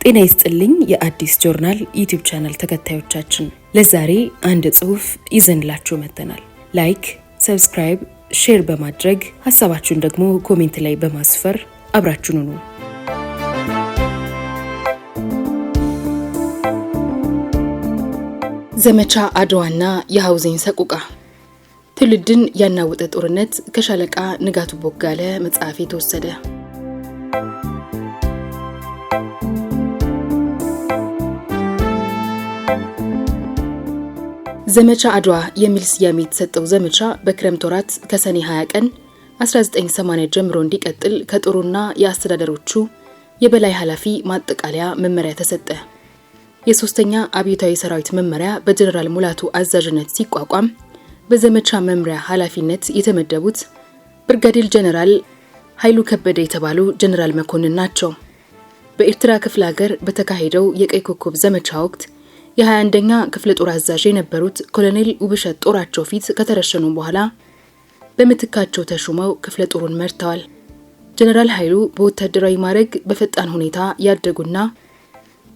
ጤና ይስጥልኝ የአዲስ ጆርናል ዩቲዩብ ቻናል ተከታዮቻችን፣ ለዛሬ አንድ ጽሑፍ ይዘንላችሁ መጥተናል። ላይክ፣ ሰብስክራይብ፣ ሼር በማድረግ ሐሳባችሁን ደግሞ ኮሜንት ላይ በማስፈር አብራችሁን ሁኑ። ዘመቻ አድዋና የሐውዜን ሰቆቃ። ትውልድን ያናወጠ ጦርነት ከሻለቃ ንጋቱ ቦጋለ መጽሐፍ የተወሰደ። ዘመቻ አድዋ የሚል ስያሜ የተሰጠው ዘመቻ በክረምት ወራት ከሰኔ 20 ቀን 1980 ጀምሮ እንዲቀጥል ከጦሩና የአስተዳደሮቹ የበላይ ኃላፊ ማጠቃለያ መመሪያ ተሰጠ። የሶስተኛ አብዮታዊ ሰራዊት መመሪያ በጀነራል ሙላቱ አዛዥነት ሲቋቋም በዘመቻ መምሪያ ኃላፊነት የተመደቡት ብርጋዴር ጀነራል ኃይሉ ከበደ የተባሉ ጀነራል መኮንን ናቸው። በኤርትራ ክፍለ ሀገር በተካሄደው የቀይ ኮከብ ዘመቻ ወቅት የ21ኛ ክፍለ ጦር አዛዥ የነበሩት ኮሎኔል ውብሸት ጦራቸው ፊት ከተረሸኑ በኋላ በምትካቸው ተሹመው ክፍለ ጦሩን መርተዋል። ጀነራል ኃይሉ በወታደራዊ ማዕረግ በፈጣን ሁኔታ ያደጉና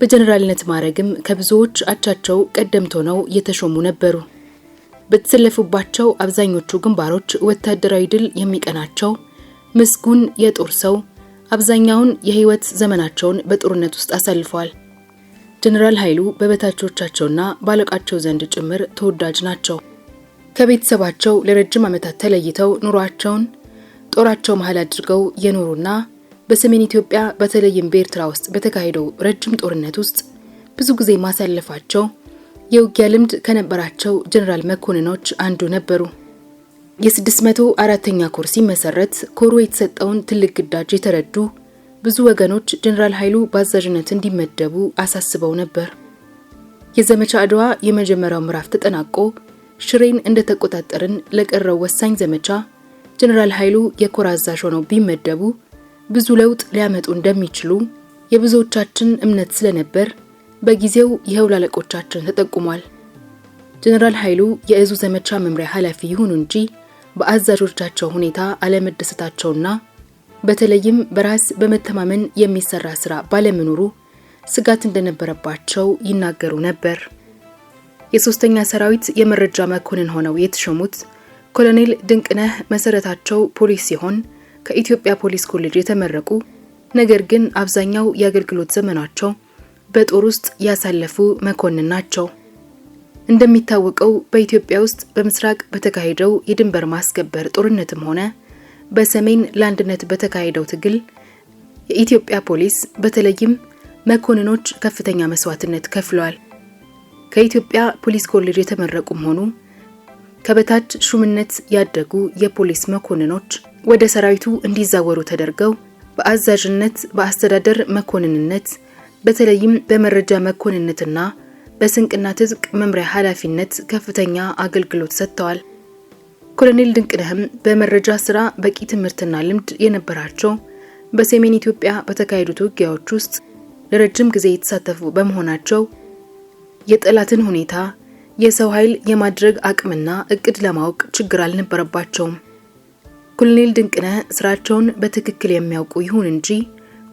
በጀነራልነት ማዕረግም ከብዙዎች አቻቸው ቀደምት ሆነው የተሾሙ ነበሩ። በተሰለፉባቸው አብዛኞቹ ግንባሮች ወታደራዊ ድል የሚቀናቸው ምስጉን የጦር ሰው አብዛኛውን የህይወት ዘመናቸውን በጦርነት ውስጥ አሳልፈዋል። ጀነራል ኃይሉ በበታቾቻቸውና ባለቃቸው ዘንድ ጭምር ተወዳጅ ናቸው። ከቤተሰባቸው ለረጅም ዓመታት ተለይተው ኑሯቸውን ጦራቸው መሃል አድርገው የኖሩና በሰሜን ኢትዮጵያ በተለይም በኤርትራ ውስጥ በተካሄደው ረጅም ጦርነት ውስጥ ብዙ ጊዜ ማሳለፋቸው የውጊያ ልምድ ከነበራቸው ጀነራል መኮንኖች አንዱ ነበሩ። የ604ኛ ኮር ሲመሰረት ኮሩ የተሰጠውን ትልቅ ግዳጅ የተረዱ ብዙ ወገኖች ጀነራል ኃይሉ በአዛዥነት እንዲመደቡ አሳስበው ነበር። የዘመቻ አድዋ የመጀመሪያው ምዕራፍ ተጠናቆ ሽሬን እንደተቆጣጠርን ለቀረው ወሳኝ ዘመቻ ጀነራል ኃይሉ የኮር አዛዥ ሆነው ቢመደቡ ብዙ ለውጥ ሊያመጡ እንደሚችሉ የብዙዎቻችን እምነት ስለነበር በጊዜው የህውል አለቆቻችን ተጠቁሟል። ጀነራል ኃይሉ የእዙ ዘመቻ መምሪያ ኃላፊ ይሁኑ እንጂ በአዛዦቻቸው ሁኔታ አለመደሰታቸውና በተለይም በራስ በመተማመን የሚሰራ ስራ ባለመኖሩ ስጋት እንደነበረባቸው ይናገሩ ነበር። የሶስተኛ ሰራዊት የመረጃ መኮንን ሆነው የተሾሙት ኮሎኔል ድንቅነህ መሰረታቸው ፖሊስ ሲሆን ከኢትዮጵያ ፖሊስ ኮሌጅ የተመረቁ ነገር ግን አብዛኛው የአገልግሎት ዘመናቸው በጦር ውስጥ ያሳለፉ መኮንን ናቸው። እንደሚታወቀው በኢትዮጵያ ውስጥ በምስራቅ በተካሄደው የድንበር ማስከበር ጦርነትም ሆነ በሰሜን ለአንድነት በተካሄደው ትግል የኢትዮጵያ ፖሊስ በተለይም መኮንኖች ከፍተኛ መስዋዕትነት ከፍለዋል። ከኢትዮጵያ ፖሊስ ኮሌጅ የተመረቁም ሆኑ ከበታች ሹምነት ያደጉ የፖሊስ መኮንኖች ወደ ሰራዊቱ እንዲዛወሩ ተደርገው በአዛዥነት፣ በአስተዳደር መኮንንነት፣ በተለይም በመረጃ መኮንነትና በስንቅና ትጥቅ መምሪያ ኃላፊነት ከፍተኛ አገልግሎት ሰጥተዋል። ኮሎኔል ድንቅነህም በመረጃ ስራ በቂ ትምህርትና ልምድ የነበራቸው በሰሜን ኢትዮጵያ በተካሄዱት ውጊያዎች ውስጥ ለረጅም ጊዜ የተሳተፉ በመሆናቸው የጠላትን ሁኔታ፣ የሰው ኃይል የማድረግ አቅምና እቅድ ለማወቅ ችግር አልነበረባቸውም። ኮሎኔል ድንቅነህ ስራቸውን በትክክል የሚያውቁ ይሁን እንጂ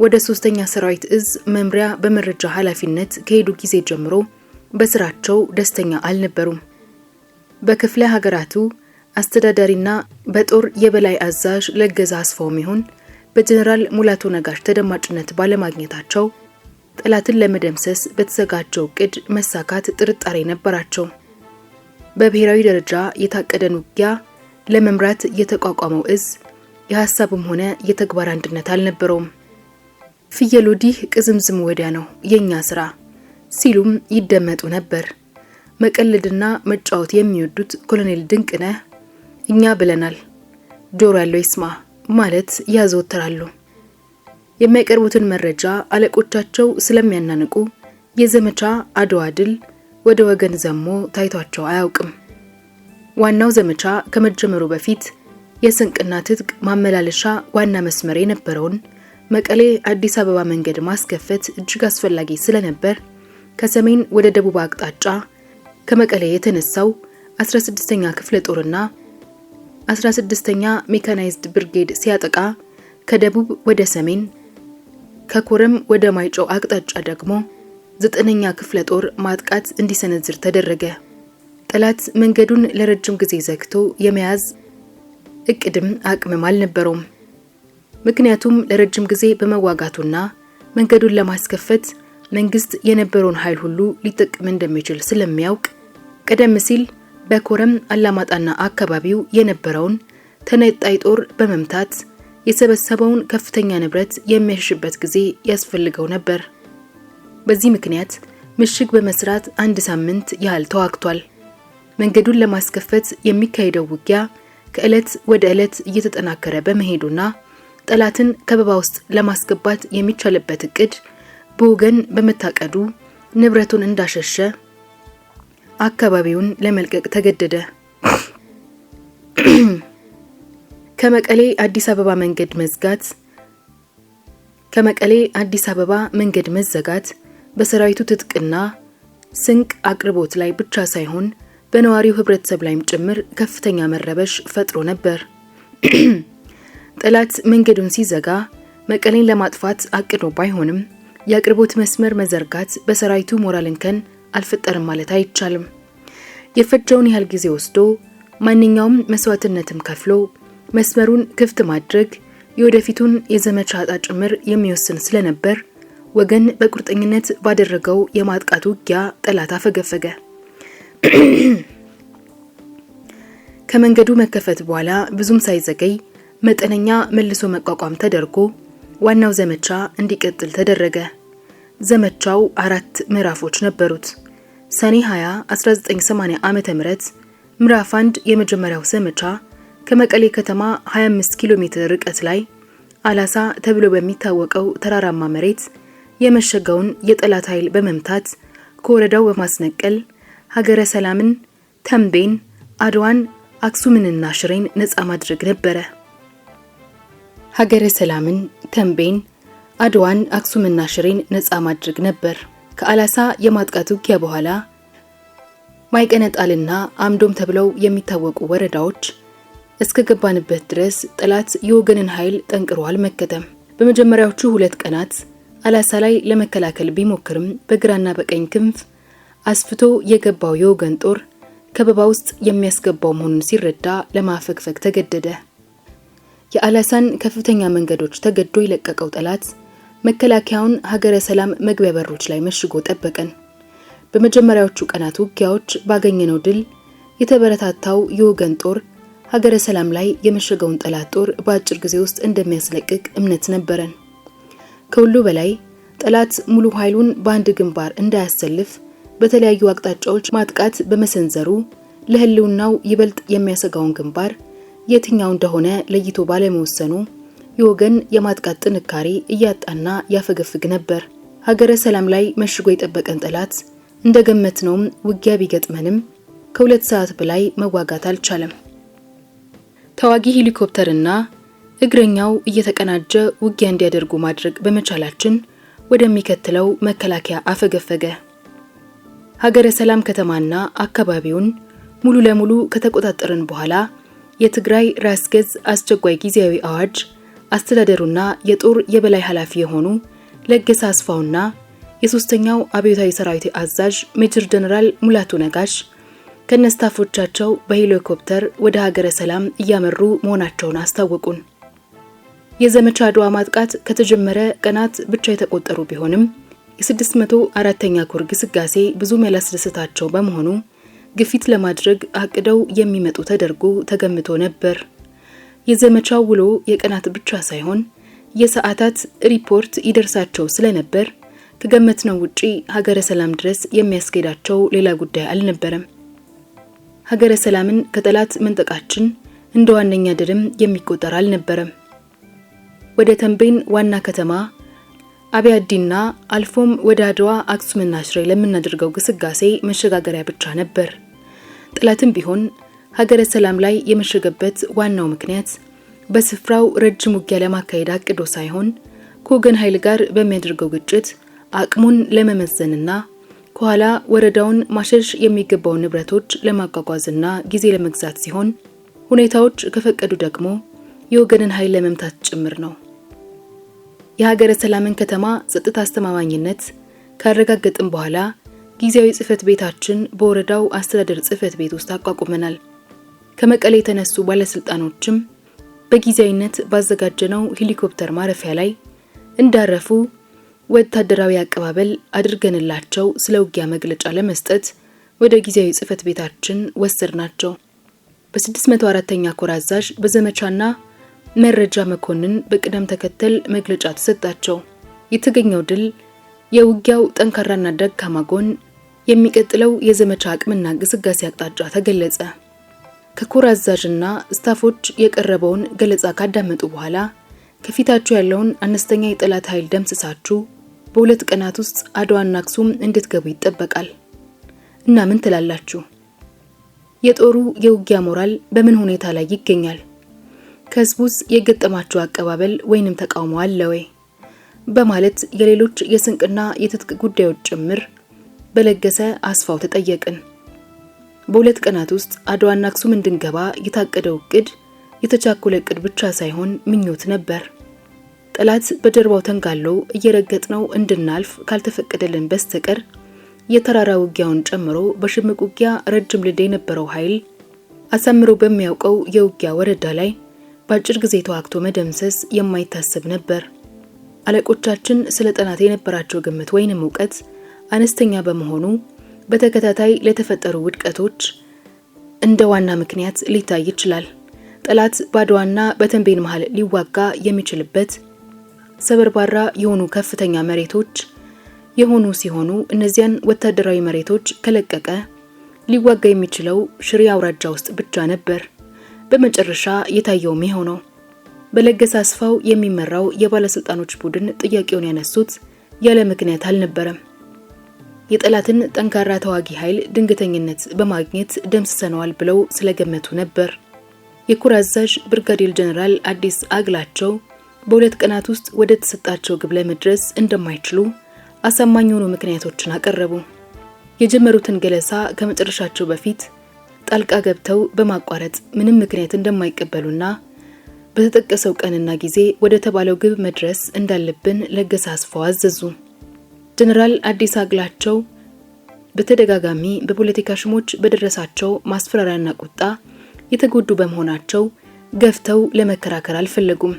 ወደ ሶስተኛ ሰራዊት እዝ መምሪያ በመረጃ ኃላፊነት ከሄዱ ጊዜ ጀምሮ በስራቸው ደስተኛ አልነበሩም። በክፍለ ሀገራቱ አስተዳዳሪና በጦር የበላይ አዛዥ ለገዛ አስፋውም ይሁን በጀነራል ሙላቱ ነጋሽ ተደማጭነት ባለማግኘታቸው ጠላትን ለመደምሰስ በተዘጋጀው እቅድ መሳካት ጥርጣሬ ነበራቸው። በብሔራዊ ደረጃ የታቀደን ውጊያ ለመምራት የተቋቋመው እዝ የሐሳብም ሆነ የተግባር አንድነት አልነበረውም። ፍየል ወዲህ ቅዝምዝም ወዲያ ነው የኛ ስራ ሲሉም ይደመጡ ነበር። መቀለድና መጫወት የሚወዱት ኮሎኔል ድንቅነህ እኛ ብለናል ጆሮ ያለው ይስማ ማለት ያዘወትራሉ። የሚያቀርቡትን መረጃ አለቆቻቸው ስለሚያናንቁ የዘመቻ አድዋ ድል ወደ ወገን ዘሞ ታይቷቸው አያውቅም። ዋናው ዘመቻ ከመጀመሩ በፊት የስንቅና ትጥቅ ማመላለሻ ዋና መስመር የነበረውን መቀሌ አዲስ አበባ መንገድ ማስከፈት እጅግ አስፈላጊ ስለነበር ከሰሜን ወደ ደቡብ አቅጣጫ ከመቀሌ የተነሳው 16ኛ ክፍለ ጦርና 16ኛ ሜካናይዝድ ብርጌድ ሲያጠቃ ከደቡብ ወደ ሰሜን ከኮረም ወደ ማይጨው አቅጣጫ ደግሞ 9ኛ ክፍለ ጦር ማጥቃት እንዲሰነዝር ተደረገ። ጠላት መንገዱን ለረጅም ጊዜ ዘግቶ የመያዝ እቅድም አቅምም አልነበረውም። ምክንያቱም ለረጅም ጊዜ በመዋጋቱና መንገዱን ለማስከፈት መንግስት የነበረውን ኃይል ሁሉ ሊጠቀም እንደሚችል ስለሚያውቅ ቀደም ሲል በኮረም አላማጣና አካባቢው የነበረውን ተነጣይ ጦር በመምታት የሰበሰበውን ከፍተኛ ንብረት የሚያሽሽበት ጊዜ ያስፈልገው ነበር። በዚህ ምክንያት ምሽግ በመስራት 1 ሳምንት ያህል ተዋግቷል። መንገዱን ለማስከፈት የሚካሄደው ውጊያ ከዕለት ወደ ዕለት እየተጠናከረ በመሄዱና ጠላትን ከበባ ውስጥ ለማስገባት የሚቻልበት እቅድ በወገን በመታቀዱ ንብረቱን እንዳሸሸ አካባቢውን ለመልቀቅ ተገደደ። ከመቀሌ አዲስ አበባ መንገድ መዘጋት በሰራዊቱ ትጥቅና ስንቅ አቅርቦት ላይ ብቻ ሳይሆን በነዋሪው ህብረተሰብ ላይም ጭምር ከፍተኛ መረበሽ ፈጥሮ ነበር። ጠላት መንገዱን ሲዘጋ መቀሌን ለማጥፋት አቅዶ ባይሆንም የአቅርቦት መስመር መዘርጋት በሰራዊቱ ሞራልንከን አልፈጠረም ማለት አይቻልም። የፈጀውን ያህል ጊዜ ወስዶ ማንኛውም መስዋዕትነትም ከፍሎ መስመሩን ክፍት ማድረግ የወደፊቱን የዘመቻ ዕጣ ጭምር የሚወስን ስለነበር ወገን በቁርጠኝነት ባደረገው የማጥቃት ውጊያ ጠላት አፈገፈገ። ከመንገዱ መከፈት በኋላ ብዙም ሳይዘገይ መጠነኛ መልሶ መቋቋም ተደርጎ ዋናው ዘመቻ እንዲቀጥል ተደረገ። ዘመቻው 4 ምዕራፎች ነበሩት። ሰኔ 20 1980 ዓመተ ምህረት ምዕራፍ 1 የመጀመሪያው ዘመቻ ከመቀሌ ከተማ 25 ኪሎ ሜትር ርቀት ላይ አላሳ ተብሎ በሚታወቀው ተራራማ መሬት የመሸገውን የጠላት ኃይል በመምታት ከወረዳው በማስነቀል ሀገረ ሰላምን፣ ተንቤን፣ አድዋን፣ አክሱምንና ሽሬን ነፃ ማድረግ ነበረ። ሀገረ ሰላምን፣ ተንቤን፣ አድዋን፣ አክሱምና ሽሬን ነፃ ማድረግ ነበር። ከአላሳ የማጥቃት ውጊያ በኋላ ማይቀነጣልና አምዶም ተብለው የሚታወቁ ወረዳዎች እስከ ገባንበት ድረስ ጠላት የወገንን ኃይል ጠንቅሮ አልመከተም። በመጀመሪያዎቹ 2 ቀናት አላሳ ላይ ለመከላከል ቢሞክርም በግራና በቀኝ ክንፍ አስፍቶ የገባው የወገን ጦር ከበባ ውስጥ የሚያስገባው መሆኑን ሲረዳ ለማፈግፈግ ተገደደ። የአላሳን ከፍተኛ መንገዶች ተገዶ የለቀቀው ጠላት መከላከያውን ሀገረ ሰላም መግቢያ በሮች ላይ መሽጎ ጠበቀን። በመጀመሪያዎቹ ቀናት ውጊያዎች ባገኘነው ድል የተበረታታው የወገን ጦር ሀገረ ሰላም ላይ የመሸገውን ጠላት ጦር በአጭር ጊዜ ውስጥ እንደሚያስለቅቅ እምነት ነበረን። ከሁሉ በላይ ጠላት ሙሉ ኃይሉን በአንድ ግንባር እንዳያሰልፍ በተለያዩ አቅጣጫዎች ማጥቃት በመሰንዘሩ ለህልውናው ይበልጥ የሚያሰጋውን ግንባር የትኛው እንደሆነ ለይቶ ባለመወሰኑ የወገን የማጥቃት ጥንካሬ እያጣና ያፈገፍግ ነበር። ሀገረ ሰላም ላይ መሽጎ የጠበቀን ጠላት እንደገመትነውም ውጊያ ቢገጥመንም ከ2 ሰዓት በላይ መዋጋት አልቻለም። ተዋጊ ሄሊኮፕተርና እግረኛው እየተቀናጀ ውጊያ እንዲያደርጉ ማድረግ በመቻላችን ወደሚከተለው መከላከያ አፈገፈገ። ሀገረ ሰላም ከተማና አካባቢውን ሙሉ ለሙሉ ከተቆጣጠረን በኋላ የትግራይ ራስ ገዝ አስቸኳይ ጊዜያዊ አዋጅ አስተዳደሩና የጦር የበላይ ኃላፊ የሆኑ ለገሰ አስፋውና የ3ኛው አብዮታዊ ሰራዊት አዛዥ ሜጀር ጀነራል ሙላቱ ነጋሽ ከነስታፎቻቸው በሄሊኮፕተር ወደ ሀገረ ሰላም እያመሩ መሆናቸውን አስታወቁን። የዘመቻ አድዋ ማጥቃት ከተጀመረ ቀናት ብቻ የተቆጠሩ ቢሆንም የ604ኛ ኮር ግስጋሴ ብዙም ያላስደሰታቸው በመሆኑ ግፊት ለማድረግ አቅደው የሚመጡ ተደርጎ ተገምቶ ነበር። የዘመቻው ውሎ የቀናት ብቻ ሳይሆን የሰዓታት ሪፖርት ይደርሳቸው ስለነበር ከገመትነው ውጪ ሀገረ ሰላም ድረስ የሚያስኬዳቸው ሌላ ጉዳይ አልነበረም። ሀገረ ሰላምን ከጠላት መንጠቃችን እንደ ዋነኛ ድልም የሚቆጠር አልነበረም። ወደ ተንቤን ዋና ከተማ አብያዲና አልፎም ወደ አድዋ አክሱምና ሽሬ ለምናደርገው ግስጋሴ መሸጋገሪያ ብቻ ነበር። ጠላትም ቢሆን ሀገረ ሰላም ላይ የመሸገበት ዋናው ምክንያት በስፍራው ረጅም ውጊያ ለማካሄድ አቅዶ ሳይሆን ከወገን ኃይል ጋር በሚያደርገው ግጭት አቅሙን ለመመዘንና ከኋላ ወረዳውን ማሸሽ የሚገባው ንብረቶች ለማጓጓዝና ጊዜ ለመግዛት ሲሆን ሁኔታዎች ከፈቀዱ ደግሞ የወገንን ኃይል ለመምታት ጭምር ነው። የሀገረ ሰላምን ከተማ ጸጥታ አስተማማኝነት ካረጋገጥን በኋላ ጊዜያዊ ጽህፈት ቤታችን በወረዳው አስተዳደር ጽህፈት ቤት ውስጥ አቋቁመናል። ከመቀሌ የተነሱ ባለስልጣኖችም በጊዜያዊነት ባዘጋጀነው ሄሊኮፕተር ማረፊያ ላይ እንዳረፉ ወታደራዊ አቀባበል አድርገንላቸው ስለ ውጊያ መግለጫ ለመስጠት ወደ ጊዜያዊ ጽህፈት ቤታችን ወሰድናቸው። በ604ኛ ኮር አዛዥ በዘመቻና መረጃ መኮንን በቅደም ተከተል መግለጫ ተሰጣቸው። የተገኘው ድል፣ የውጊያው ጠንካራና ደካማ ጎን፣ የሚቀጥለው የዘመቻ አቅምና ግስጋሴ አቅጣጫ ተገለጸ። ከኮር አዛዥና ስታፎች የቀረበውን ገለጻ ካዳመጡ በኋላ ከፊታችሁ ያለውን አነስተኛ የጠላት ኃይል ደምስሳችሁ በ2 ቀናት ውስጥ አድዋና አክሱም እንድትገቡ ይጠበቃል እና ምን ትላላችሁ? የጦሩ የውጊያ ሞራል በምን ሁኔታ ላይ ይገኛል? ከህዝቡስ የገጠማቸው አቀባበል ወይንም ተቃውሞ አለ ወይ? በማለት የሌሎች የስንቅና የትጥቅ ጉዳዮች ጭምር በለገሰ አስፋው ተጠየቅን። በ2 ቀናት ውስጥ አድዋና አክሱም እንድንገባ የታቀደው እቅድ የተቻኮለ እቅድ ብቻ ሳይሆን ምኞት ነበር። ጠላት በጀርባው ተንጋሎ እየረገጥነው እንድናልፍ ካልተፈቀደልን በስተቀር የተራራ ውጊያውን ጨምሮ በሽምቅ ውጊያ ረጅም ልምድ የነበረው ኃይል አሳምሮ በሚያውቀው የውጊያ ወረዳ ላይ በአጭር ጊዜ ተዋግቶ መደምሰስ የማይታሰብ ነበር። አለቆቻችን ስለ ጠላት የነበራቸው ግምት ወይንም እውቀት አነስተኛ በመሆኑ በተከታታይ ለተፈጠሩ ውድቀቶች እንደ ዋና ምክንያት ሊታይ ይችላል። ጠላት በአድዋና በተንቤን መሃል ሊዋጋ የሚችልበት ሰበርባራ የሆኑ ከፍተኛ መሬቶች የሆኑ ሲሆኑ እነዚያን ወታደራዊ መሬቶች ከለቀቀ ሊዋጋ የሚችለው ሽሬ አውራጃ ውስጥ ብቻ ነበር። በመጨረሻ የታየውም ይኸው ነው። በለገሰ አስፋው የሚመራው የባለስልጣኖች ቡድን ጥያቄውን ያነሱት ያለ ምክንያት አልነበረም። የጠላትን ጠንካራ ተዋጊ ኃይል ድንገተኝነት በማግኘት ደምስሰነዋል ብለው ስለገመቱ ነበር። የኮር አዛዥ ብርጋዴር ጀነራል አዲስ አግላቸው በ2 ቀናት ውስጥ ወደ ተሰጣቸው ግብ ለመድረስ እንደማይችሉ አሳማኝ የሆኑ ምክንያቶችን አቀረቡ። የጀመሩትን ገለጻ ከመጨረሻቸው በፊት ጣልቃ ገብተው በማቋረጥ ምንም ምክንያት እንደማይቀበሉና በተጠቀሰው ቀንና ጊዜ ወደ ተባለው ግብ መድረስ እንዳለብን ለገሰ አስፋው አዘዙ። ጀነራል አዲስ አግላቸው በተደጋጋሚ በፖለቲካ ሽሞች በደረሳቸው ማስፈራሪያና ቁጣ የተጎዱ በመሆናቸው ገፍተው ለመከራከር አልፈለጉም።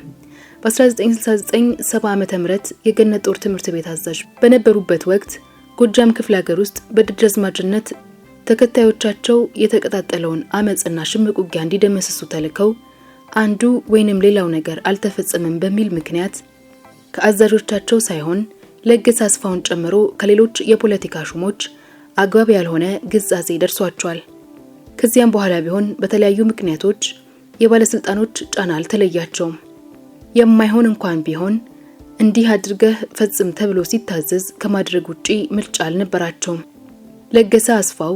በ1969 ዓመተ ምህረት የገነት ጦር ትምህርት ቤት አዛዥ በነበሩበት ወቅት ጎጃም ክፍለ ሀገር ውስጥ በደጃዝማችነት ተከታዮቻቸው የተቀጣጠለውን አመጽና ሽምቅ ውጊያ እንዲደመስሱ ተልከው አንዱ ወይንም ሌላው ነገር አልተፈጸመም በሚል ምክንያት ከአዛዦቻቸው ሳይሆን ለገሰ አስፋውን ጨምሮ ከሌሎች የፖለቲካ ሹሞች አግባብ ያልሆነ ግዛዜ ደርሷቸዋል። ከዚያም በኋላ ቢሆን በተለያዩ ምክንያቶች የባለስልጣኖች ጫና አልተለያቸውም። የማይሆን እንኳን ቢሆን እንዲህ አድርገህ ፈጽም ተብሎ ሲታዘዝ ከማድረግ ውጪ ምርጫ አልነበራቸውም። ለገሰ አስፋው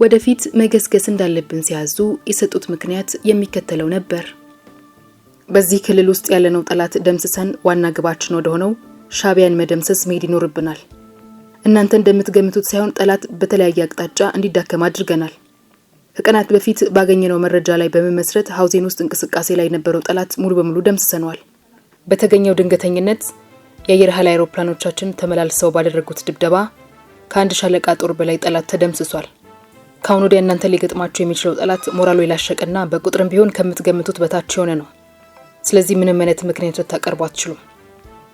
ወደፊት መገስገስ እንዳለብን ሲያዙ የሰጡት ምክንያት የሚከተለው ነበር። በዚህ ክልል ውስጥ ያለነው ጠላት ደምስሰን ዋና ግባችን ወደ ሆነው ሻቢያን መደምሰስ መሄድ ይኖርብናል። እናንተ እንደምትገምቱት ሳይሆን ጠላት በተለያየ አቅጣጫ እንዲዳከም አድርገናል። ከቀናት በፊት ባገኘነው መረጃ ላይ በመመስረት ሀውዜን ውስጥ እንቅስቃሴ ላይ የነበረው ጠላት ሙሉ በሙሉ ደምስሰነዋል። በተገኘው ድንገተኝነት የአየር ኃይል አውሮፕላኖቻችን ተመላልሰው ባደረጉት ድብደባ ከአንድ ሻለቃ ጦር በላይ ጠላት ተደምስሷል። ካሁን ወዲያ እናንተ ሊገጥማችሁ የሚችለው ጠላት ሞራሉ የላሸቀና በቁጥርም ቢሆን ከምትገምቱት በታች የሆነ ነው። ስለዚህ ምንም አይነት ምክንያት ልታቀርቡ አትችሉም።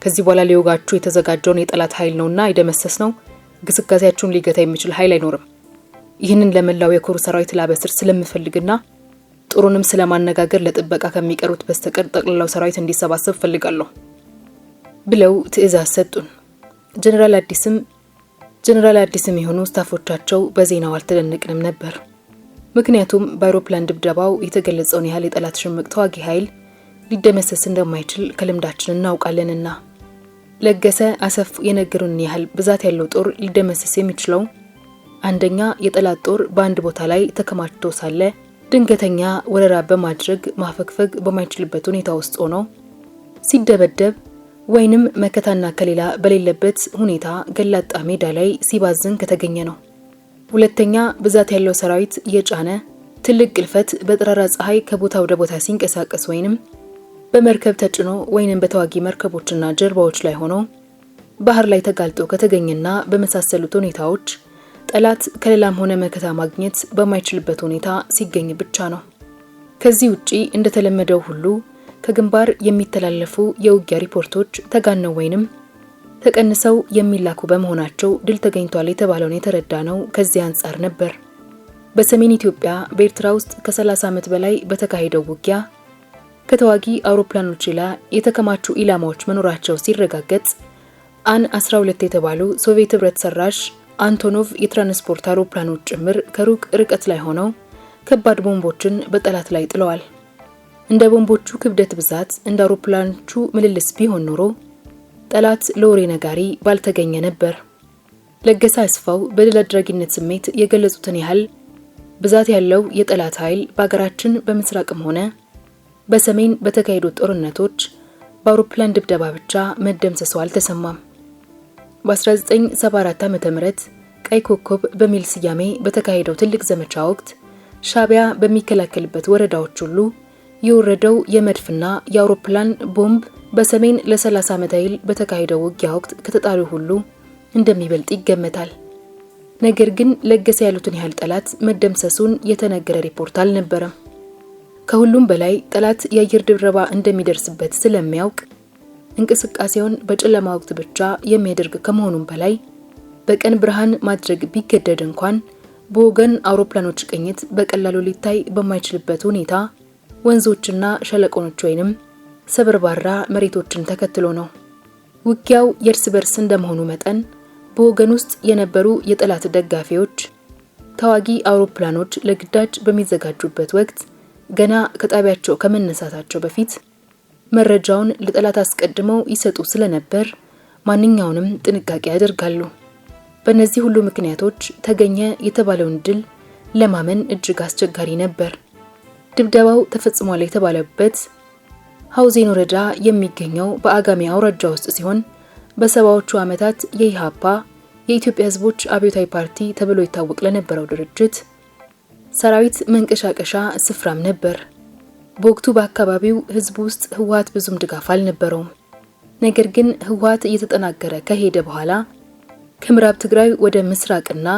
ከዚህ በኋላ ሊወጋችሁ የተዘጋጀውን የጠላት ኃይል ነውና የደመሰስ ነው። ግስጋሴያችሁን ሊገታ የሚችል ኃይል አይኖርም። ይህንን ለመላው የኮር ሰራዊት ላበስር ስለምፈልግና ጦሩንም ስለማነጋገር ለጥበቃ ከሚቀሩት በስተቀር ጠቅላላው ሰራዊት እንዲሰባሰብ ፈልጋለሁ ብለው ትዕዛዝ ሰጡን። ጀነራል አዲስም የሆኑ ስታፎቻቸው በዜናው አልተደነቅንም ነበር። ምክንያቱም በአውሮፕላን ድብደባው የተገለጸውን ያህል የጠላት ሽምቅ ተዋጊ ኃይል ሊደመሰስ እንደማይችል ከልምዳችን እናውቃለንና። ለገሰ አሰፍ የነገሩን ያህል ብዛት ያለው ጦር ሊደመሰስ የሚችለው አንደኛ የጠላት ጦር በአንድ ቦታ ላይ ተከማችቶ ሳለ ድንገተኛ ወረራ በማድረግ ማፈግፈግ በማይችልበት ሁኔታ ውስጥ ሆኖ ሲደበደብ ወይንም መከታና ከሌላ በሌለበት ሁኔታ ገላጣ ሜዳ ላይ ሲባዝን ከተገኘ ነው። ሁለተኛ ብዛት ያለው ሰራዊት የጫነ ትልቅ ግልፈት በጠራራ ፀሐይ ከቦታ ወደ ቦታ ሲንቀሳቀስ ወይንም በመርከብ ተጭኖ ወይንም በተዋጊ መርከቦችና ጀልባዎች ላይ ሆኖ ባህር ላይ ተጋልጦ ከተገኘና በመሳሰሉት ሁኔታዎች ጠላት ከሌላም ሆነ መከታ ማግኘት በማይችልበት ሁኔታ ሲገኝ ብቻ ነው። ከዚህ ውጪ እንደተለመደው ሁሉ ከግንባር የሚተላለፉ የውጊያ ሪፖርቶች ተጋነው ወይንም ተቀንሰው የሚላኩ በመሆናቸው ድል ተገኝቷል የተባለውን የተረዳነው ከዚህ አንጻር ነበር። በሰሜን ኢትዮጵያ በኤርትራ ውስጥ ከ30 ዓመት በላይ በተካሄደው ውጊያ ከተዋጊ አውሮፕላኖች ላይ የተከማቹ ኢላማዎች መኖራቸው ሲረጋገጥ አን-12 የተባሉ ሶቪየት ህብረት ሰራሽ አንቶኖቭ የትራንስፖርት አውሮፕላኖች ጭምር ከሩቅ ርቀት ላይ ሆነው ከባድ ቦምቦችን በጠላት ላይ ጥለዋል። እንደ ቦምቦቹ ክብደት ብዛት እንደ አውሮፕላኖቹ ምልልስ ቢሆን ኖሮ ጠላት ለወሬ ነጋሪ ባልተገኘ ነበር። ለገሰ አስፋው በድል አድራጊነት ስሜት የገለጹትን ያህል ብዛት ያለው የጠላት ኃይል በአገራችን በምስራቅም ሆነ በሰሜን በተካሄዱ ጦርነቶች በአውሮፕላን ድብደባ ብቻ መደምሰሱ አልተሰማም። በ1974 ዓ.ም ቀይ ኮከብ በሚል ስያሜ በተካሄደው ትልቅ ዘመቻ ወቅት ሻቢያ በሚከላከልበት ወረዳዎች ሁሉ የወረደው የመድፍና የአውሮፕላን ቦምብ በሰሜን ለ30 ዓመት ያህል በተካሄደው ውጊያ ወቅት ከተጣሉ ሁሉ እንደሚበልጥ ይገመታል። ነገር ግን ለገሰ ያሉትን ያህል ጠላት መደምሰሱን የተነገረ ሪፖርት አልነበረም። ከሁሉም በላይ ጠላት የአየር ድብደባ እንደሚደርስበት ስለሚያውቅ እንቅስቃሴውን በጨለማ ወቅት ብቻ የሚያደርግ ከመሆኑም በላይ በቀን ብርሃን ማድረግ ቢገደድ እንኳን በወገን አውሮፕላኖች ቅኝት በቀላሉ ሊታይ በማይችልበት ሁኔታ ወንዞችና ሸለቆኖች ወይንም ሰበርባራ መሬቶችን ተከትሎ ነው። ውጊያው የእርስ በርስ እንደመሆኑ መጠን በወገን ውስጥ የነበሩ የጠላት ደጋፊዎች ተዋጊ አውሮፕላኖች ለግዳጅ በሚዘጋጁበት ወቅት ገና ከጣቢያቸው ከመነሳታቸው በፊት መረጃውን ለጠላት አስቀድመው ይሰጡ ስለነበር ማንኛውንም ጥንቃቄ ያደርጋሉ። በእነዚህ ሁሉ ምክንያቶች ተገኘ የተባለውን ድል ለማመን እጅግ አስቸጋሪ ነበር። ድብደባው ተፈጽሟል የተባለበት ሐውዜን ወረዳ የሚገኘው በአጋሜ አውራጃ ውስጥ ሲሆን በሰባዎቹ ዓመታት የኢሃፓ የኢትዮጵያ ሕዝቦች አብዮታዊ ፓርቲ ተብሎ ይታወቅ ለነበረው ድርጅት ሰራዊት መንቀሻቀሻ ስፍራም ነበር። በወቅቱ በአካባቢው ሕዝብ ውስጥ ህወሓት ብዙም ድጋፍ አልነበረውም። ነገር ግን ህወሓት እየተጠናከረ ከሄደ በኋላ ከምዕራብ ትግራይ ወደ ምስራቅና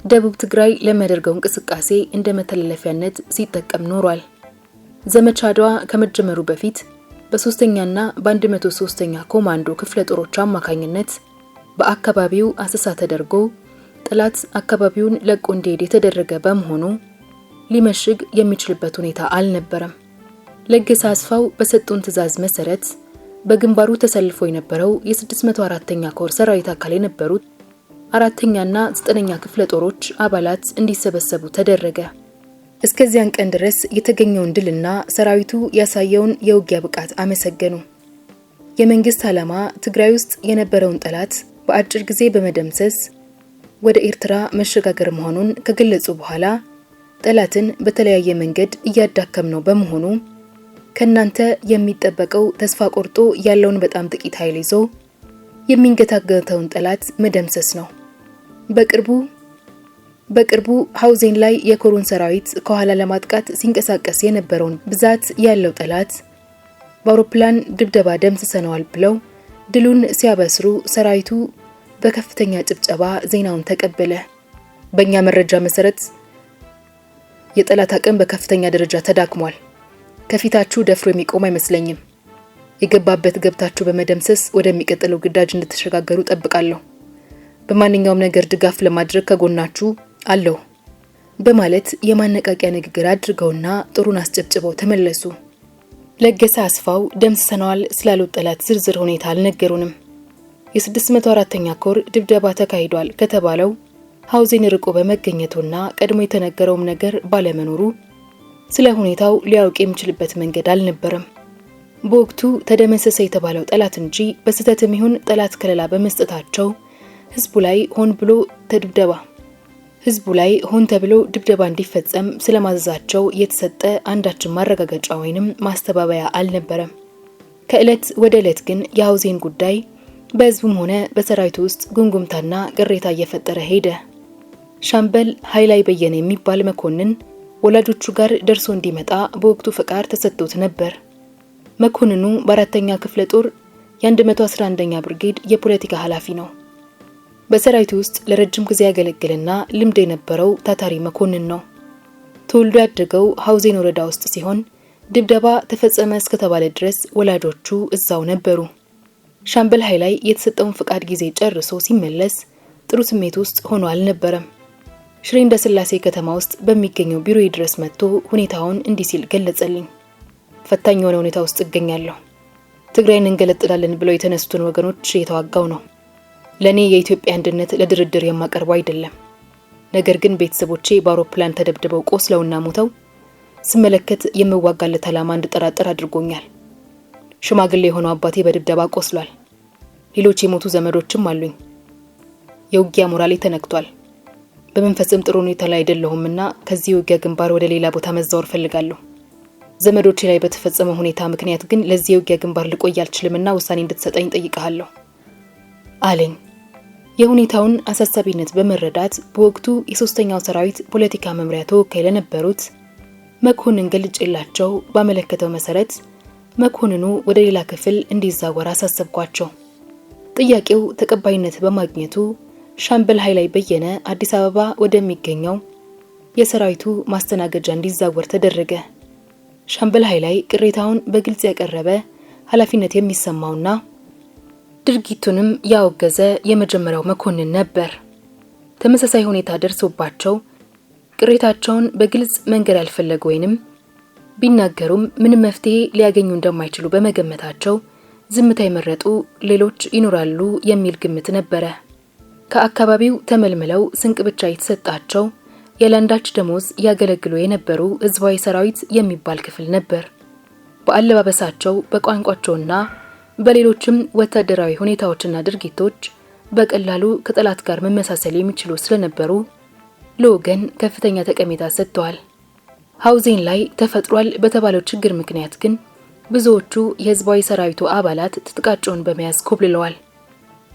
ደቡብ ትግራይ ለሚያደርገው እንቅስቃሴ እንደ መተላለፊያነት ሲጠቀም ኖሯል። ዘመቻ አድዋ ከመጀመሩ በፊት በ3ኛና በ103ኛ ኮማንዶ ክፍለ ጦሮች አማካኝነት በአካባቢው አሰሳ ተደርጎ ጠላት አካባቢውን ለቆ እንዲሄድ የተደረገ በመሆኑ ሊመሽግ የሚችልበት ሁኔታ አልነበረም። ለገሰ አስፋው በሰጡን ትዕዛዝ መሰረት በግንባሩ ተሰልፎ የነበረው የ604ኛ ኮር ሰራዊት አካል የነበሩት 4ኛና 9ኛ ክፍለ ጦሮች አባላት እንዲሰበሰቡ ተደረገ። እስከዚያን ቀን ድረስ የተገኘውን ድልና ሰራዊቱ ያሳየውን የውጊያ ብቃት አመሰገኑ። የመንግስት ዓላማ ትግራይ ውስጥ የነበረውን ጠላት በአጭር ጊዜ በመደምሰስ ወደ ኤርትራ መሸጋገር መሆኑን ከገለጹ በኋላ ጠላትን በተለያየ መንገድ እያዳከምነው በመሆኑ ከናንተ የሚጠበቀው ተስፋ ቆርጦ ያለውን በጣም ጥቂት ኃይል ይዞ የሚንገታገተውን ጠላት መደምሰስ ነው። በቅርቡ ሐውዜን ላይ የኮሩን ሰራዊት ከኋላ ለማጥቃት ሲንቀሳቀስ የነበረውን ብዛት ያለው ጠላት በአውሮፕላን ድብደባ ደምስሰነዋል ብለው ድሉን ሲያበስሩ ሰራዊቱ በከፍተኛ ጭብጨባ ዜናውን ተቀበለ። በእኛ መረጃ መሰረት የጠላት አቅም በከፍተኛ ደረጃ ተዳክሟል። ከፊታችሁ ደፍሮ የሚቆም አይመስለኝም። የገባበት ገብታችሁ በመደምሰስ ወደሚቀጥለው ግዳጅ እንድትሸጋገሩ ጠብቃለሁ። በማንኛውም ነገር ድጋፍ ለማድረግ ከጎናችሁ አለሁ በማለት የማነቃቂያ ንግግር አድርገውና ጥሩን አስጨብጭበው ተመለሱ። ለገሰ አስፋው ደምስሰነዋል ስላሉት ጠላት ዝርዝር ሁኔታ አልነገሩንም። የ604ኛ ኮር ድብደባ ተካሂዷል ከተባለው ሐውዜን ርቆ በመገኘቱና ቀድሞ የተነገረውም ነገር ባለመኖሩ ስለ ሁኔታው ሊያውቅ የሚችልበት መንገድ አልነበረም። በወቅቱ ተደመሰሰ የተባለው ጠላት እንጂ በስተትም ይሁን ጠላት ከለላ በመስጠታቸው ህዝቡ ላይ ሆን ተብሎ ድብደባ እንዲፈጸም ስለማዘዛቸው የተሰጠ አንዳችን ማረጋገጫ ወይንም ማስተባበያ አልነበረም። ከዕለት ወደ ዕለት ግን የሐውዜን ጉዳይ በህዝቡም ሆነ በሰራዊቱ ውስጥ ጉንጉምታና ቅሬታ እየፈጠረ ሄደ። ሻምበል ኃይላይ በየነ የሚባል መኮንን ወላጆቹ ጋር ደርሶ እንዲመጣ በወቅቱ ፈቃድ ተሰጥቶት ነበር። መኮንኑ በአራተኛ ክፍለ ጦር የ111ኛ ብርጌድ የፖለቲካ ኃላፊ ነው። በሰራዊቱ ውስጥ ለረጅም ጊዜ ያገለግልና ልምድ የነበረው ታታሪ መኮንን ነው። ተወልዶ ያደገው ሐውዜን ወረዳ ውስጥ ሲሆን ድብደባ ተፈጸመ እስከተባለ ድረስ ወላጆቹ እዛው ነበሩ። ሻምበል ኃይላይ የተሰጠውን ፍቃድ ጊዜ ጨርሶ ሲመለስ ጥሩ ስሜት ውስጥ ሆኖ አልነበረም። ሽሬ እንዳስላሴ ከተማ ውስጥ በሚገኘው ቢሮዬ ድረስ መጥቶ ሁኔታውን እንዲህ ሲል ገለጸልኝ። ፈታኝ የሆነ ሁኔታ ውስጥ እገኛለሁ። ትግራይን እንገለጥላለን ብለው የተነሱትን ወገኖች እየተዋጋው ነው። ለኔ የኢትዮጵያ አንድነት ለድርድር የማቀርበው አይደለም። ነገር ግን ቤተሰቦቼ በአውሮፕላን ተደብድበው ቆስለውና ሞተው ስመለከት የምዋጋለት ዓላማ እንድጠራጠር አድርጎኛል። ሽማግሌ የሆነው አባቴ በድብደባ ቆስሏል። ሌሎች የሞቱ ዘመዶችም አሉኝ። የውጊያ ሞራሌ ተነክቷል። በመንፈስም ጥሩ ሁኔታ ላይ አይደለሁምና ከዚህ ውጊያ ግንባር ወደ ሌላ ቦታ መዛወር ፈልጋለሁ። ዘመዶቼ ላይ በተፈጸመ ሁኔታ ምክንያት ግን ለዚህ ውጊያ ግንባር ልቆይ አልችልምና ውሳኔ እንድትሰጠኝ ጠይቀሃለሁ አለኝ። የሁኔታውን አሳሳቢነት በመረዳት በወቅቱ የሶስተኛው ሰራዊት ፖለቲካ መምሪያ ተወካይ ለነበሩት መኮንን ገልጬላቸው ባመለከተው መሰረት መኮንኑ ወደ ሌላ ክፍል እንዲዛወር አሳሰብኳቸው። ጥያቄው ተቀባይነት በማግኘቱ ሻምበል ኃይላይ በየነ አዲስ አበባ ወደሚገኘው የሰራዊቱ ማስተናገጃ እንዲዛወር ተደረገ። ሻምበል ኃይላይ ቅሬታውን በግልጽ ያቀረበ ኃላፊነት የሚሰማውና ድርጊቱንም ያወገዘ የመጀመሪያው መኮንን ነበር። ተመሳሳይ ሁኔታ ደርሶባቸው ቅሬታቸውን በግልጽ መንገር ያልፈለጉ ወይንም ቢናገሩም ምንም መፍትሄ ሊያገኙ እንደማይችሉ በመገመታቸው ዝምታ የመረጡ ሌሎች ይኖራሉ የሚል ግምት ነበረ። ከአካባቢው ተመልምለው ስንቅ ብቻ የተሰጣቸው ያላንዳች ደሞዝ ያገለግሉ የነበሩ ህዝባዊ ሰራዊት የሚባል ክፍል ነበር። በአለባበሳቸው በቋንቋቸውና በሌሎችም ወታደራዊ ሁኔታዎችና ድርጊቶች በቀላሉ ከጠላት ጋር መመሳሰል የሚችሉ ስለነበሩ ለወገን ከፍተኛ ጠቀሜታ ሰጥተዋል። ሐውዜን ላይ ተፈጥሯል በተባለው ችግር ምክንያት ግን ብዙዎቹ የህዝባዊ ሰራዊቱ አባላት ትጥቃቸውን በመያዝ ኮብልለዋል።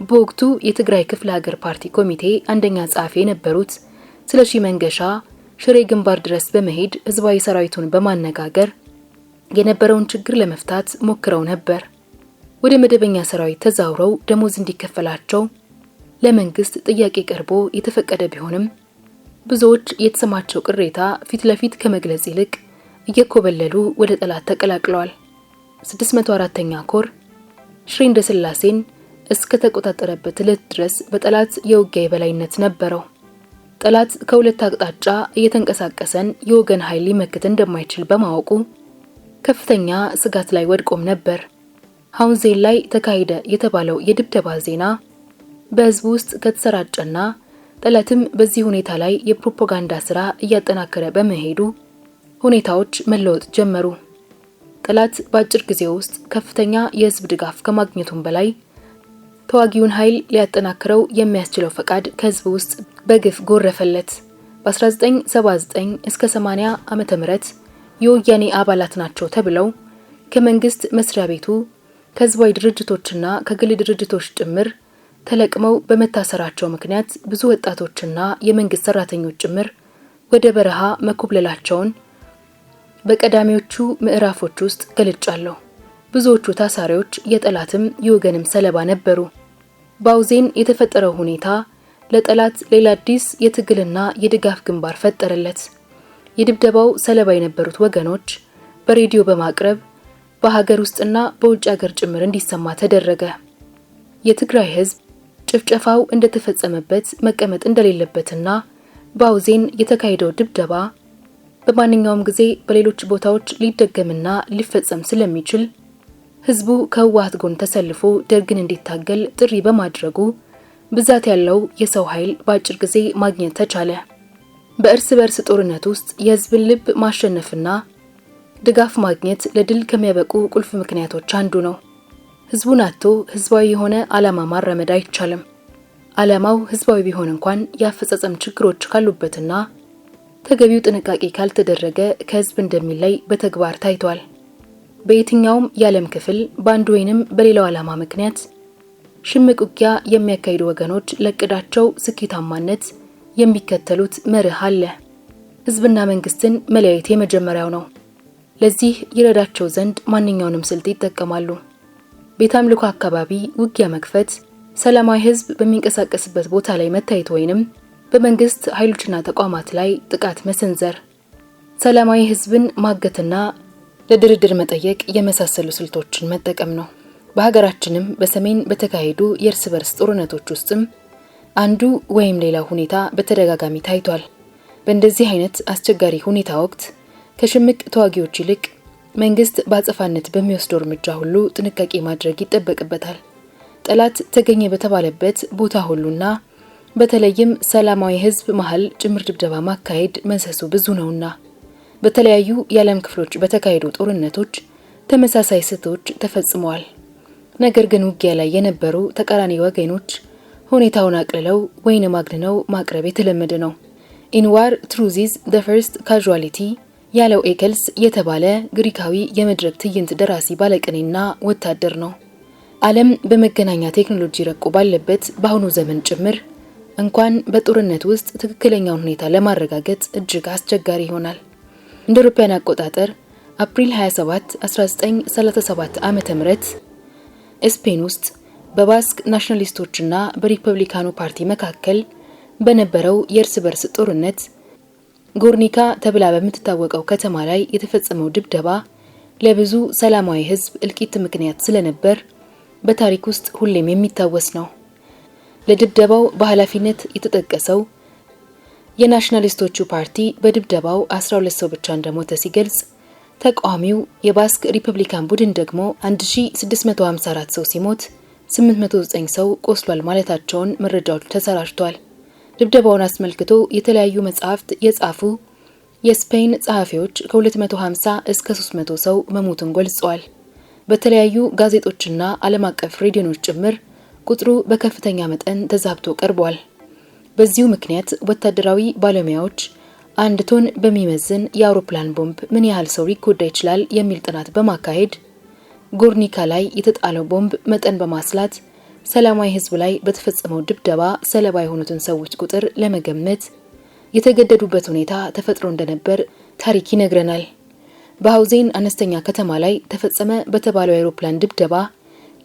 በወቅቱ የትግራይ ክፍለ ሀገር ፓርቲ ኮሚቴ አንደኛ ጸሐፊ የነበሩት ስለሺ መንገሻ ሽሬ ግንባር ድረስ በመሄድ ህዝባዊ ሰራዊቱን በማነጋገር የነበረውን ችግር ለመፍታት ሞክረው ነበር። ወደ መደበኛ ሰራዊት ተዛውረው ደሞዝ እንዲከፈላቸው ለመንግስት ጥያቄ ቀርቦ የተፈቀደ ቢሆንም ብዙዎች የተሰማቸው ቅሬታ ፊት ለፊት ከመግለጽ ይልቅ እየኮበለሉ ወደ ጠላት ተቀላቅለዋል። 604ኛ ኮር ሽሬ እንዳስላሴን እስከ ተቆጣጠረበት ዕለት ድረስ በጠላት የውጊያ የበላይነት ነበረው። ጠላት ከሁለት አቅጣጫ እየተንቀሳቀሰን የወገን ኃይል ሊመክት እንደማይችል በማወቁ ከፍተኛ ስጋት ላይ ወድቆም ነበር። ሐውዜን ላይ ተካሄደ የተባለው የድብደባ ዜና በህዝቡ ውስጥ ከተሰራጨና ጠላትም በዚህ ሁኔታ ላይ የፕሮፓጋንዳ ስራ እያጠናከረ በመሄዱ ሁኔታዎች መለወጥ ጀመሩ። ጠላት በአጭር ጊዜ ውስጥ ከፍተኛ የህዝብ ድጋፍ ከማግኘቱም በላይ ተዋጊውን ኃይል ሊያጠናክረው የሚያስችለው ፈቃድ ከህዝብ ውስጥ በግፍ ጎረፈለት። በ1979 እስከ 80 ዓመተ ምህረት የወያኔ አባላት ናቸው ተብለው ከመንግስት መስሪያ ቤቱ ከህዝባዊ ድርጅቶችና ከግል ድርጅቶች ጭምር ተለቅመው በመታሰራቸው ምክንያት ብዙ ወጣቶችና የመንግስት ሰራተኞች ጭምር ወደ በረሃ መኮብለላቸውን በቀዳሚዎቹ ምዕራፎች ውስጥ ገልጫለሁ። ብዙዎቹ ታሳሪዎች የጠላትም የወገንም ሰለባ ነበሩ። በሐውዜን የተፈጠረው ሁኔታ ለጠላት ሌላ አዲስ የትግልና የድጋፍ ግንባር ፈጠረለት። የድብደባው ሰለባ የነበሩት ወገኖች በሬዲዮ በማቅረብ በሀገር ውስጥና በውጭ ሀገር ጭምር እንዲሰማ ተደረገ። የትግራይ ህዝብ ጭፍጨፋው እንደተፈጸመበት መቀመጥ እንደሌለበትና በሐውዜን የተካሄደው ድብደባ በማንኛውም ጊዜ በሌሎች ቦታዎች ሊደገምና ሊፈጸም ስለሚችል ህዝቡ ከህወሓት ጎን ተሰልፎ ደርግን እንዲታገል ጥሪ በማድረጉ ብዛት ያለው የሰው ኃይል በአጭር ጊዜ ማግኘት ተቻለ። በእርስ በርስ ጦርነት ውስጥ የህዝብን ልብ ማሸነፍና ድጋፍ ማግኘት ለድል ከሚያበቁ ቁልፍ ምክንያቶች አንዱ ነው። ህዝቡን አጥቶ ህዝባዊ የሆነ ዓላማ ማራመድ አይቻልም። ዓላማው ህዝባዊ ቢሆን እንኳን ያፈጻጸም ችግሮች ካሉበትና ተገቢው ጥንቃቄ ካልተደረገ ከህዝብ እንደሚለይ በተግባር ታይቷል። በየትኛውም የዓለም ክፍል በአንድ ወይንም በሌላው ዓላማ ምክንያት ሽምቅ ውጊያ የሚያካሂዱ ወገኖች ለቅዳቸው ስኬታማነት የሚከተሉት መርህ አለ። ህዝብና መንግስትን መለያየት የመጀመሪያው ነው። ለዚህ ይረዳቸው ዘንድ ማንኛውንም ስልት ይጠቀማሉ። ቤተ አምልኮ አካባቢ ውጊያ መክፈት፣ ሰላማዊ ህዝብ በሚንቀሳቀስበት ቦታ ላይ መታየት ወይንም በመንግስት ኃይሎችና ተቋማት ላይ ጥቃት መሰንዘር፣ ሰላማዊ ህዝብን ማገትና ለድርድር መጠየቅ የመሳሰሉ ስልቶችን መጠቀም ነው። በሀገራችንም በሰሜን በተካሄዱ የእርስ በርስ ጦርነቶች ውስጥም አንዱ ወይም ሌላ ሁኔታ በተደጋጋሚ ታይቷል። በእንደዚህ አይነት አስቸጋሪ ሁኔታ ወቅት ከሽምቅ ተዋጊዎች ይልቅ መንግስት በአጸፋነት በሚወስደው እርምጃ ሁሉ ጥንቃቄ ማድረግ ይጠበቅበታል። ጠላት ተገኘ በተባለበት ቦታ ሁሉና በተለይም ሰላማዊ ህዝብ መሃል ጭምር ድብደባ ማካሄድ መሰሱ ብዙ ነውና በተለያዩ የዓለም ክፍሎች በተካሄዱ ጦርነቶች ተመሳሳይ ስህተቶች ተፈጽመዋል። ነገር ግን ውጊያ ላይ የነበሩ ተቃራኒ ወገኖች ሁኔታውን አቅልለው ወይንም አግንነው ማቅረብ የተለመደ ነው። ኢን ዋር ትሩዝ ኢዝ ዘ ፈርስት ካዡዋሊቲ ያለው ኤከልስ የተባለ ግሪካዊ የመድረክ ትዕይንት ደራሲ ባለቅኔና ወታደር ነው። ዓለም በመገናኛ ቴክኖሎጂ ረቆ ባለበት በአሁኑ ዘመን ጭምር እንኳን በጦርነት ውስጥ ትክክለኛውን ሁኔታ ለማረጋገጥ እጅግ አስቸጋሪ ይሆናል። እንደ አውሮፓውያን አቆጣጠር አፕሪል 27 1937 ዓ.ም ስፔን ውስጥ በባስክ ናሽናሊስቶችና በሪፐብሊካኑ ፓርቲ መካከል በነበረው የእርስ በርስ ጦርነት ጎርኒካ ተብላ በምትታወቀው ከተማ ላይ የተፈጸመው ድብደባ ለብዙ ሰላማዊ ህዝብ እልቂት ምክንያት ስለነበር በታሪክ ውስጥ ሁሌም የሚታወስ ነው። ለድብደባው በኃላፊነት የተጠቀሰው የናሽናሊስቶቹ ፓርቲ በድብደባው 12 ሰው ብቻ እንደሞተ ሲገልጽ፣ ተቃዋሚው የባስክ ሪፐብሊካን ቡድን ደግሞ 1654 ሰው ሲሞት 809 ሰው ቆስሏል ማለታቸውን መረጃዎች ተሰራጭተዋል። ድብደባውን አስመልክቶ የተለያዩ መጽሐፍት የጻፉ የስፔን ጸሐፊዎች ከ250 እስከ 300 ሰው መሞቱን ገልጸዋል። በተለያዩ ጋዜጦችና ዓለም አቀፍ ሬዲዮኖች ጭምር ቁጥሩ በከፍተኛ መጠን ተዛብቶ ቀርቧል። በዚሁ ምክንያት ወታደራዊ ባለሙያዎች አንድ ቶን በሚመዝን የአውሮፕላን ቦምብ ምን ያህል ሰው ሊጎዳ ይችላል የሚል ጥናት በማካሄድ ጎርኒካ ላይ የተጣለው ቦምብ መጠን በማስላት ሰላማዊ ህዝብ ላይ በተፈጸመው ድብደባ ሰለባ የሆኑትን ሰዎች ቁጥር ለመገመት የተገደዱበት ሁኔታ ተፈጥሮ እንደነበር ታሪክ ይነግረናል። በሃውዜን አነስተኛ ከተማ ላይ ተፈጸመ በተባለው የአውሮፕላን ድብደባ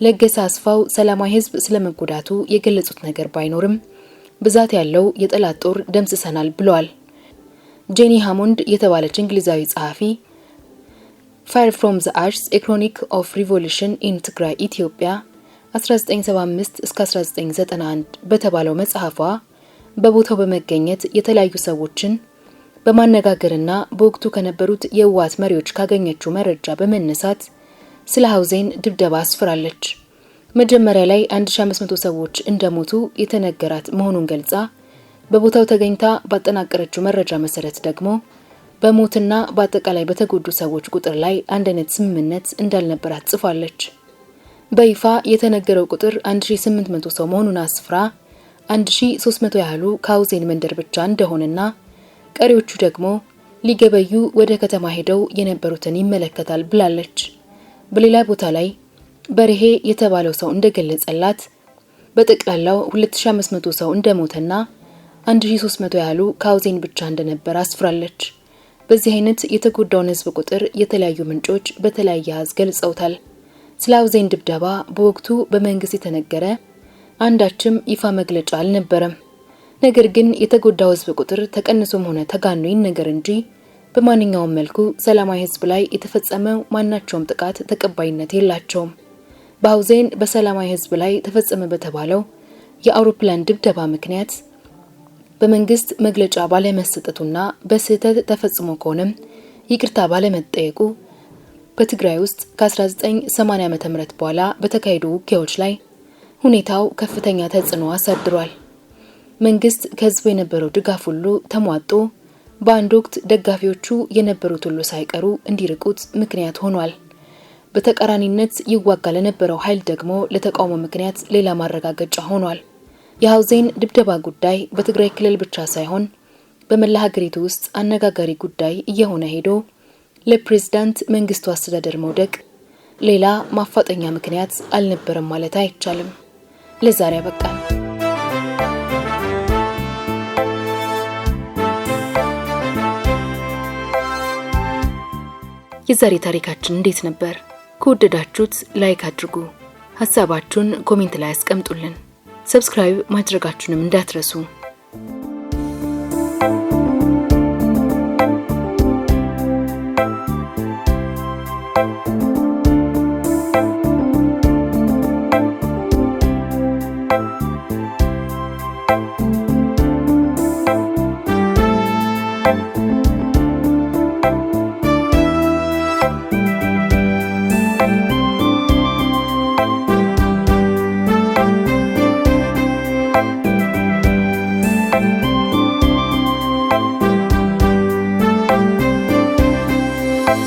ለገሰ አስፋው ሰላማዊ ህዝብ ስለመጎዳቱ የገለጹት ነገር ባይኖርም ብዛት ያለው የጠላት ጦር ደምስሰናል ብለዋል። ጄኒ ሃሞንድ የተባለች እንግሊዛዊ ጸሐፊ ፋየር ፍሮም ዘ አሽስ ኤ ክሮኒክ ኦፍ ሪቮሉሽን ኢን ትግራይ ኢትዮጵያ 1975 እስከ 1991 በተባለው መጽሐፏ በቦታው በመገኘት የተለያዩ ሰዎችን በማነጋገርና በወቅቱ ከነበሩት የህወሓት መሪዎች ካገኘችው መረጃ በመነሳት ስለ ሃውዜን ድብደባ አስፍራለች። መጀመሪያ ላይ 1500 ሰዎች እንደሞቱ የተነገራት መሆኑን ገልጻ በቦታው ተገኝታ ባጠናቀረችው መረጃ መሰረት ደግሞ በሞትና በአጠቃላይ በተጎዱ ሰዎች ቁጥር ላይ አንድ አይነት ስምምነት እንዳልነበራት ጽፋለች። በይፋ የተነገረው ቁጥር 1800 ሰው መሆኑን አስፍራ 1300 ያህሉ ከሃውዜን መንደር ብቻ እንደሆነና ቀሪዎቹ ደግሞ ሊገበዩ ወደ ከተማ ሄደው የነበሩትን ይመለከታል ብላለች። በሌላ ቦታ ላይ በርሄ የተባለው ሰው እንደገለጸላት በጠቅላላው 2500 ሰው እንደሞተና 1300 ያህሉ ከሃውዜን ብቻ እንደነበር አስፍራለች። በዚህ አይነት የተጎዳውን ህዝብ ቁጥር የተለያዩ ምንጮች በተለያየ አሃዝ ገልጸውታል። ስለ ሃውዜን ድብደባ በወቅቱ በመንግስት የተነገረ አንዳችም ይፋ መግለጫ አልነበረም። ነገር ግን የተጎዳው ህዝብ ቁጥር ተቀንሶም ሆነ ተጋኖ ይነገር እንጂ በማንኛውም መልኩ ሰላማዊ ህዝብ ላይ የተፈጸመው ማናቸውም ጥቃት ተቀባይነት የላቸውም። በሃውዜን በሰላማዊ ህዝብ ላይ ተፈጸመ በተባለው የአውሮፕላን ድብደባ ምክንያት በመንግስት መግለጫ ባለመሰጠቱና በስህተት ተፈጽሞ ከሆነም ይቅርታ ባለመጠየቁ በትግራይ ውስጥ ከ1980 ዓ.ም በኋላ በተካሄዱ ውጊያዎች ላይ ሁኔታው ከፍተኛ ተጽዕኖ አሳድሯል። መንግስት ከህዝቡ የነበረው ድጋፍ ሁሉ ተሟጦ በአንድ ወቅት ደጋፊዎቹ የነበሩት ሁሉ ሳይቀሩ እንዲርቁት ምክንያት ሆኗል። በተቃራኒነት ይዋጋ ለነበረው ኃይል ደግሞ ለተቃውሞ ምክንያት ሌላ ማረጋገጫ ሆኗል። የሃውዜን ድብደባ ጉዳይ በትግራይ ክልል ብቻ ሳይሆን በመላ ሀገሪቱ ውስጥ አነጋጋሪ ጉዳይ እየሆነ ሄዶ ለፕሬዝዳንት መንግስቱ አስተዳደር መውደቅ ሌላ ማፋጠኛ ምክንያት አልነበረም ማለት አይቻልም። ለዛሬ አበቃን። የዛሬ ታሪካችን እንዴት ነበር? ከወደዳችሁት ላይክ አድርጉ። ሐሳባችሁን ኮሜንት ላይ አስቀምጡልን። ሰብስክራይብ ማድረጋችሁንም እንዳትረሱ።